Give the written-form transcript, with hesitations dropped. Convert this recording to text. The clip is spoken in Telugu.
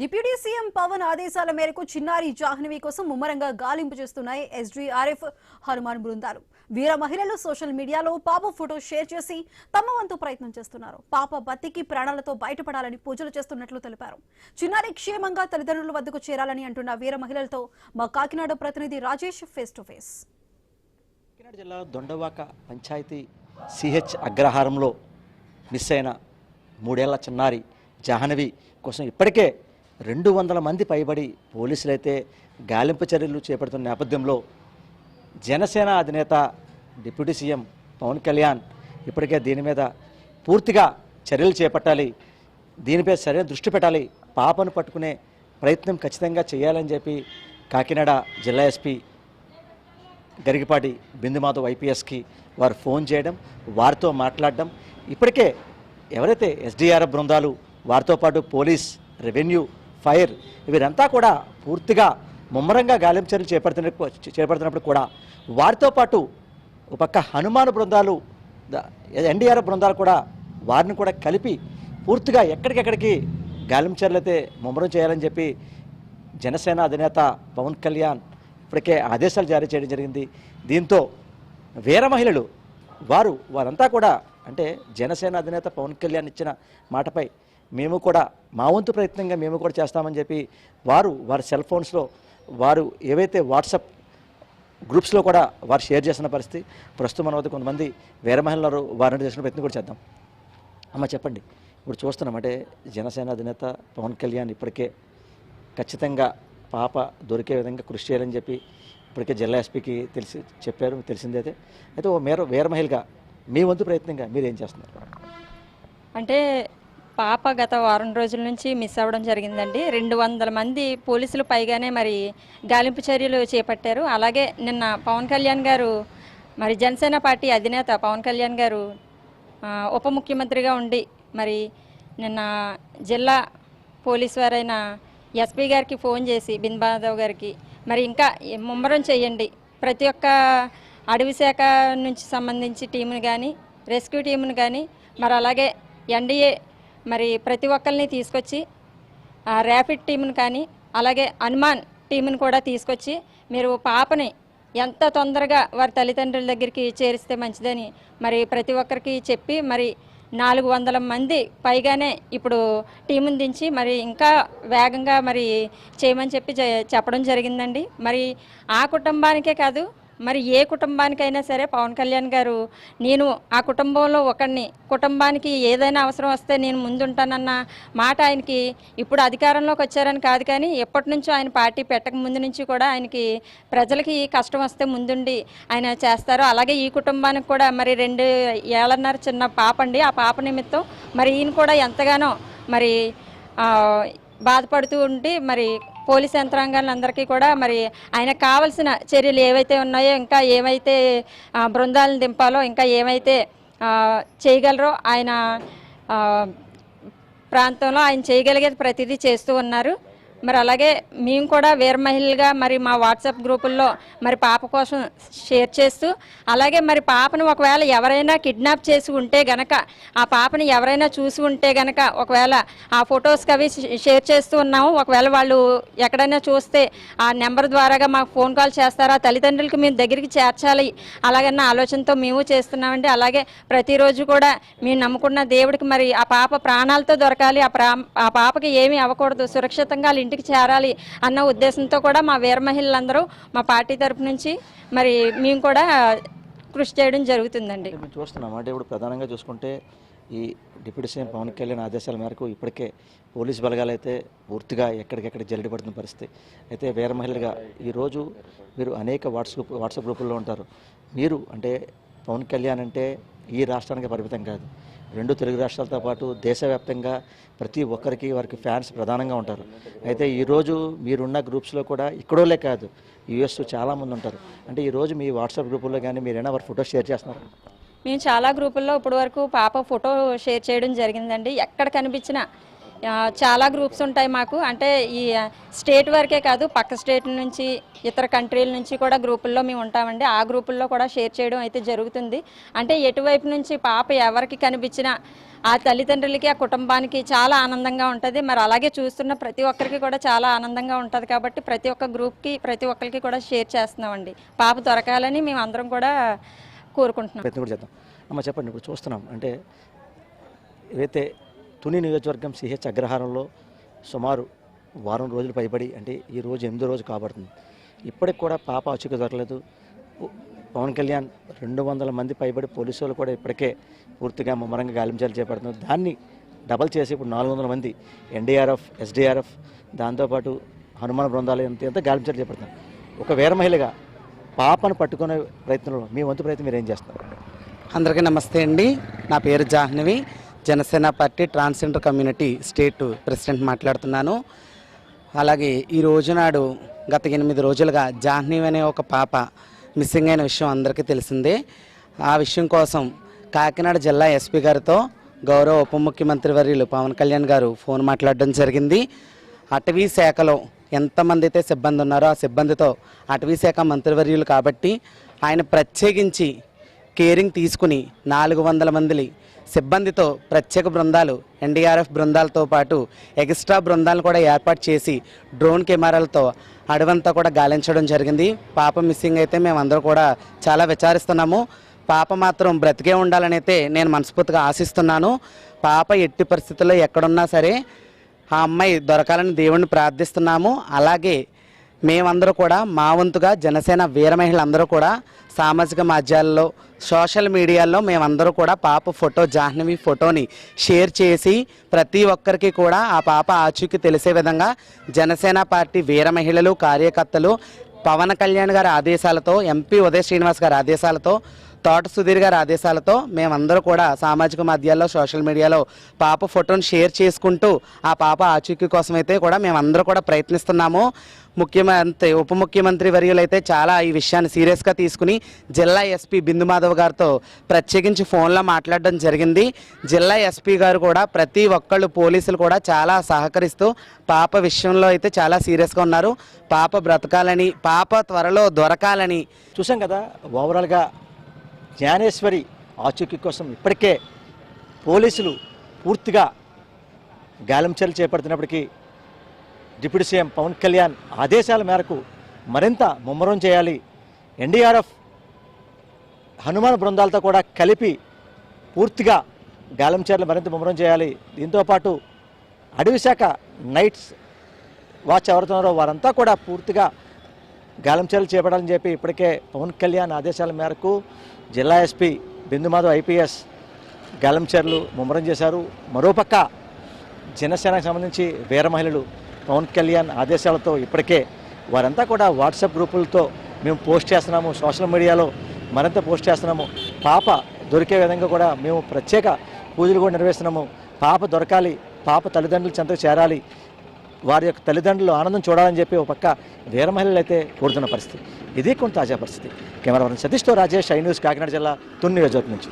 డిప్యూటీ సీఎం పవన్ ఆదేశాల మేరకు చిన్నారి జాహ్నవి కోసం ముమ్మరంగా గాలింపు చేస్తున్నాయి ఎస్డీఆర్ఎఫ్ హనుమాన్ బృందాలు. వీర మహిళలు సోషల్ మీడియాలో పాప ఫోటో షేర్ చేసి తమ వంతు ప్రయత్నం చేస్తున్నారు. పాప బతికి ప్రాణాలతో బయటపడాలని పూజలు చేస్తున్నట్లు తెలిపారు. చిన్నారి క్షేమంగా తల్లిదండ్రుల వద్దకు చేరాలని అంటున్న వీర మహిళలతో మా కాకినాడ ప్రతినిధి Rajesh face to face. Kakinada జిల్లా దొండవాక పంచాయతీ సిహెచ్ అగ్రహారంలో మిస్ అయిన 3 ఏళ్ల చిన్నారి జాహ్నవి కోసం ఇప్పటికే 200 మంది పైబడి పోలీసులైతే గాలింపు చర్యలు చేపడుతున్న నేపథ్యంలో జనసేన అధినేత డిప్యూటీ సీఎం పవన్ కళ్యాణ్ ఇప్పటికే దీని మీద పూర్తిగా చర్యలు చేపట్టాలి, దీనిపై సరైన దృష్టి పెట్టాలి, పాపను పట్టుకునే ప్రయత్నం ఖచ్చితంగా చేయాలని చెప్పి కాకినాడ జిల్లా ఎస్పీ గరిగిపాటి బిందుమాధవ్ ఐపీఎస్కి వారు ఫోన్ చేయడం, వారితో మాట్లాడడం, ఇప్పటికే ఎవరైతే ఎస్డీఆర్ఎఫ్ బృందాలు వారితో పాటు పోలీస్, రెవెన్యూ, ఫైర్ వీరంతా కూడా పూర్తిగా ముమ్మరంగా గాలింపు చర్యలు చేపడుతున్నప్పుడు కూడా వారితో పాటు ఒక పక్క హనుమాన్ బృందాలు, ఎన్డీఆర్ఎఫ్ బృందాలు కూడా వారిని కూడా కలిపి పూర్తిగా ఎక్కడికెక్కడికి గాలింపు చర్యలు అయితే ముమ్మరం చేయాలని చెప్పి జనసేన అధినేత పవన్ కళ్యాణ్ ఇప్పటికే ఆదేశాలు జారీ చేయడం జరిగింది. దీంతో వీర మహిళలు వారంతా కూడా అంటే జనసేన అధినేత పవన్ కళ్యాణ్ ఇచ్చిన మాటపై మేము కూడా మా వంతు ప్రయత్నంగా మేము కూడా చేస్తామని చెప్పి వారి సెల్ ఫోన్స్లో వారు ఏవైతే వాట్సాప్ గ్రూప్స్లో కూడా వారు షేర్ చేసిన పరిస్థితి. ప్రస్తుతం మన వద్ద కొంతమంది వీర మహిళలు వారిని చేసిన ప్రయత్నం కూడా చేద్దాం. అమ్మ చెప్పండి, ఇప్పుడు చూస్తున్నాం అంటే జనసేన అధినేత పవన్ కళ్యాణ్ ఇప్పటికే ఖచ్చితంగా పాప దొరికే విధంగా కృషి చేయాలని చెప్పి ఇప్పటికే జిల్లా ఎస్పీకి చెప్పారు, తెలిసిందైతే. అయితే ఓ వీర మహిళగా మీ వంతు ప్రయత్నంగా మీరు ఏం చేస్తున్నారు? అంటే పాప గత వారం రోజుల నుంచి మిస్ అవ్వడం జరిగిందండి. 200 మంది పోలీసులు పైగానే మరి గాలింపు చర్యలు చేపట్టారు. అలాగే నిన్న పవన్ కళ్యాణ్ గారు మరి జనసేన పార్టీ అధినేత పవన్ కళ్యాణ్ గారు ఉప ముఖ్యమంత్రిగా ఉండి మరి నిన్న జిల్లా పోలీసు వారైన ఎస్పీ గారికి ఫోన్ చేసి బిందుమాధవ్ గారికి మరి ఇంకా ముమ్మరం చేయండి, ప్రతి ఒక్క అడవి శాఖ నుంచి సంబంధించి టీముని కానీ రెస్క్యూ టీముని కానీ మరి అలాగే ఎన్డీఏ మరి ప్రతి ఒక్కరిని తీసుకొచ్చి ర్యాపిడ్ టీముని కానీ అలాగే హనుమాన్ టీముని కూడా తీసుకొచ్చి మీరు పాపని ఎంత తొందరగా వారి తల్లిదండ్రుల దగ్గరికి చేరిస్తే మంచిదని మరి ప్రతి ఒక్కరికి చెప్పి మరి 400 మంది పైగానే ఇప్పుడు టీముని దించి మరి ఇంకా వేగంగా మరి చేయమని చెప్పడం జరిగిందండి. మరి ఆ కుటుంబానికే కాదు మరి ఏ కుటుంబానికైనా సరే పవన్ కళ్యాణ్ గారు నేను ఆ కుటుంబంలో ఒకరిని, కుటుంబానికి ఏదైనా అవసరం వస్తే నేను ముందుంటానన్న మాట ఆయనకి ఇప్పుడు అధికారంలోకి వచ్చారని కాదు కానీ ఎప్పటి నుంచో ఆయన పార్టీ పెట్టక ముందు నుంచి కూడా ఆయనకి ప్రజలకి కష్టం వస్తే ముందుండి ఆయన చేస్తారు. అలాగే ఈ కుటుంబానికి కూడా మరి 2 ఏళ్లన్నర చిన్న పాప అండి. ఆ పాప నిమిత్తం మరి ఈయన కూడా ఎంతగానో మరి బాధపడుతూ ఉండి మరి పోలీస్ యంత్రాంగాలందరికీ కూడా మరి ఆయనకు కావాల్సిన చర్యలు ఏవైతే ఉన్నాయో, ఇంకా ఏమైతే బృందాలను దింపాలో, ఇంకా ఏమైతే చేయగలరో ఆయన ప్రాంతంలో ఆయన చేయగలిగేది ప్రతిదీ చేస్తూ ఉన్నారు. మరి అలాగే మేము కూడా వీర మహిళలుగా మరి మా వాట్సాప్ గ్రూపుల్లో మరి పాప కోసం షేర్ చేస్తూ అలాగే మరి పాపను ఒకవేళ ఎవరైనా కిడ్నాప్ చేసి ఉంటే గనక, ఆ పాపని ఎవరైనా చూసి ఉంటే గనక ఒకవేళ ఆ ఫొటోస్కి అవి షేర్ చేస్తూ ఉన్నాము. ఒకవేళ వాళ్ళు ఎక్కడైనా చూస్తే ఆ నెంబర్ ద్వారాగా మాకు ఫోన్ కాల్ చేస్తారా, తల్లిదండ్రులకి మేము దగ్గరికి చేర్చాలి అలాగన్న ఆలోచనతో మేము చేస్తున్నామండి. అలాగే ప్రతిరోజు కూడా మేము నమ్ముకున్న దేవుడికి మరి ఆ పాప ప్రాణాలతో దొరకాలి, ఆ పాపకి ఏమీ అవ్వకూడదు, సురక్షితంగా ఇంటికి చేరాలి అన్న ఉద్దేశంతో కూడా మా వీర మహిళలందరూ మా పార్టీ తరపు నుంచి మరి మేము కూడా కృషి చేయడం జరుగుతుందండి. మేము చూస్తున్నాం అంటే ఇప్పుడు ప్రధానంగా చూసుకుంటే ఈ డిప్యూటీ సీఎం పవన్ కళ్యాణ్ ఆదేశాల మేరకు ఇప్పటికే పోలీసు బలగాలు అయితే పూర్తిగా ఎక్కడికెక్కడ జల్లెడ పడుతున్న పరిస్థితి. అయితే వీర మహిళలుగా ఈరోజు మీరు అనేక వాట్సాప్ గ్రూపుల్లో ఉంటారు. మీరు అంటే పవన్ కళ్యాణ్ అంటే ఈ రాష్ట్రానికి పరిమితం కాదు, 2 తెలుగు రాష్ట్రాలతో పాటు దేశవ్యాప్తంగా ప్రతి ఒక్కరికి వారికి ఫ్యాన్స్ ప్రధానంగా ఉంటారు. అయితే ఈరోజు మీరున్న గ్రూప్స్లో కూడా ఇక్కడోళ్ళే కాదు, యూఎస్ చాలామంది ఉంటారు. అంటే ఈరోజు మీ వాట్సాప్ గ్రూపుల్లో కానీ మీరైనా వారి ఫోటో షేర్ చేస్తున్నారు? మేము చాలా గ్రూపుల్లో ఇప్పటి వరకు పాప ఫోటో షేర్ చేయడం జరిగిందండి. ఎక్కడ కనిపించినా చాలా గ్రూప్స్ ఉంటాయి మాకు. అంటే ఈ స్టేట్ వరకే కాదు, పక్క స్టేట్ నుంచి ఇతర కంట్రీల నుంచి కూడా గ్రూపుల్లో మేము ఉంటామండి. ఆ గ్రూపుల్లో కూడా షేర్ చేయడం అయితే జరుగుతుంది. అంటే ఎటువైపు నుంచి పాప ఎవరికి కనిపించినా ఆ తల్లిదండ్రులకి ఆ కుటుంబానికి చాలా ఆనందంగా ఉంటుంది. మరి అలాగే చూస్తున్న ప్రతి ఒక్కరికి కూడా చాలా ఆనందంగా ఉంటుంది కాబట్టి ప్రతి ఒక్క గ్రూప్కి ప్రతి ఒక్కరికి కూడా షేర్ చేస్తున్నామండి. పాప దొరకాలని మేము అందరం కూడా కోరుకుంటున్నాం. ప్రయత్నం కూడా చేద్దాం. అమ్మ చెప్పండి, ఇప్పుడు చూస్తున్నాం అంటే ఏదైతే తుని నియోజకవర్గం సిహెచ్ అగ్రహారంలో సుమారు వారం రోజులు పైబడి అంటే ఈ రోజు 8వ రోజు కాబడుతుంది. ఇప్పటికి కూడా పాప ఆచూకీ దొరకలేదు. పవన్ కళ్యాణ్ 200 మంది పైబడి పోలీసు వాళ్ళు కూడా ఇప్పటికే పూర్తిగా ముమ్మరంగా గాలించాలు చేపడుతున్నారు. దాన్ని డబల్ చేసి ఇప్పుడు 400 మంది ఎన్డీఆర్ఎఫ్, ఎస్డీఆర్ఎఫ్, దాంతోపాటు హనుమాన్ బృందాలు ఎంత గాలించాలు చేపడుతున్నారు. ఒక వీర మహిళగా పాపను పట్టుకునే ప్రయత్నంలో మీ వంతు ప్రయత్నం మీరు ఏం చేస్తున్నారు? అందరికీ నమస్తే అండి. నా పేరు Jahnavi, Janasena party transgender community state president మాట్లాడుతున్నాను. అలాగే ఈ రోజునాడు గత 8 రోజులుగా జాహ్నవి అనే ఒక పాప మిస్సింగ్ అయిన విషయం అందరికీ తెలిసిందే. ఆ విషయం కోసం కాకినాడ జిల్లా ఎస్పీ గారితో గౌరవ ఉప ముఖ్యమంత్రి వర్యులు పవన్ కళ్యాణ్ గారు ఫోన్ మాట్లాడడం జరిగింది. అటవీ శాఖలో ఎంతమంది అయితే సిబ్బంది ఉన్నారో ఆ సిబ్బందితో, అటవీ శాఖ మంత్రివర్యులు కాబట్టి ఆయన ప్రత్యేకించి కేరింగ్ తీసుకుని 400 మంది సిబ్బందితో ప్రత్యేక బృందాలు, ఎన్డీఆర్ఎఫ్ బృందాలతో పాటు ఎక్స్ట్రా బృందాలను కూడా ఏర్పాటు చేసి డ్రోన్ కెమెరాలతో అడవంతా కూడా గాలించడం జరిగింది. పాప మిస్సింగ్ అయితే మేమందరూ కూడా చాలా విచారిస్తున్నాము. పాప మాత్రం బ్రతికే ఉండాలని అయితే నేను మనస్ఫూర్తిగా ఆశిస్తున్నాను. పాప ఎట్టి పరిస్థితుల్లో ఎక్కడున్నా సరే ఆ అమ్మాయి దొరకాలని దేవుణ్ణి ప్రార్థిస్తున్నాము. అలాగే మేమందరూ కూడా మా వంతుగా జనసేన వీర మహిళలందరూ కూడా సామాజిక మాధ్యమాల్లో, సోషల్ మీడియాలో మేమందరూ కూడా పాప ఫోటో, జాహ్నవి ఫోటోని షేర్ చేసి ప్రతి ఒక్కరికి కూడా ఆ పాప ఆచూకీ తెలిసే విధంగా జనసేన పార్టీ వీర మహిళలు, కార్యకర్తలు పవన్ కళ్యాణ్ గారి ఆదేశాలతో, ఎంపీ ఉదయ్ శ్రీనివాస్ గారి ఆదేశాలతో, తోట సుధీర్ గారి ఆదేశాలతో మేమందరూ కూడా సామాజిక మాధ్యమాల్లో, సోషల్ మీడియాలో పాప ఫోటోని షేర్ చేసుకుంటూ ఆ పాప ఆచూకీ కోసం అయితే కూడా మేమందరూ కూడా ప్రయత్నిస్తున్నాము. ముఖ్యమంత్రి, ఉప ముఖ్యమంత్రి వర్యులైతే చాలా ఈ విషయాన్ని సీరియస్గా తీసుకుని జిల్లా ఎస్పీ బిందు మాధవ్ గారితో ప్రత్యేకించి ఫోన్లో మాట్లాడడం జరిగింది. జిల్లా ఎస్పీ గారు కూడా ప్రతి ఒక్కళ్ళు, పోలీసులు కూడా చాలా సహకరిస్తూ పాప విషయంలో అయితే చాలా సీరియస్గా ఉన్నారు. పాప బ్రతకాలని, పాప త్వరలో దొరకాలని. చూసాం కదా, ఓవరాల్గా జ్ఞానేశ్వరి ఆచూకీ కోసం ఇప్పటికే పోలీసులు పూర్తిగా గాలించర్యలు చేపడుతున్నప్పటికీ డిప్యూటీ సీఎం పవన్ కళ్యాణ్ ఆదేశాల మేరకు మరింత ముమ్మరం చేయాలి, ఎన్డీఆర్ఎఫ్, హనుమాన్ బృందాలతో కూడా కలిపి పూర్తిగా గాలించర్యలు మరింత ముమ్మరం చేయాలి. దీంతోపాటు అడవి శాఖ నైట్స్ వాచ్ ఎవరుతున్నారో వారంతా కూడా పూర్తిగా గాలించర్యలు చేపట్టాలని చెప్పి ఇప్పటికే పవన్ కళ్యాణ్ ఆదేశాల మేరకు జిల్లా ఎస్పీ బిందు మాధవ్ ఐపీఎస్ గాలించర్యలు ముమ్మరం చేశారు. మరోపక్క జనసేనకు సంబంధించి వీర మహిళలు పవన్ కళ్యాణ్ ఆదేశాలతో ఇప్పటికే వారంతా కూడా వాట్సాప్ గ్రూపులతో మేము పోస్ట్ చేస్తున్నాము, సోషల్ మీడియాలో మరింత పోస్ట్ చేస్తున్నాము. పాప దొరికే విధంగా కూడా మేము ప్రత్యేక పూజలు కూడా నిర్వహిస్తున్నాము. పాప దొరకాలి, పాప తల్లిదండ్రుల చెంతకు చేరాలి, వారి యొక్క తల్లిదండ్రులు ఆనందం చూడాలని చెప్పి ఒక పక్క వీర మహిళలు అయితే కోరుతున్న పరిస్థితి. ఇది కొంత తాజా పరిస్థితి. కెమెరామెన్ సతీష్తో రాజేష్, ఐ న్యూస్, కాకినాడ జిల్లా తుని నియోజకవర్గం నుంచి.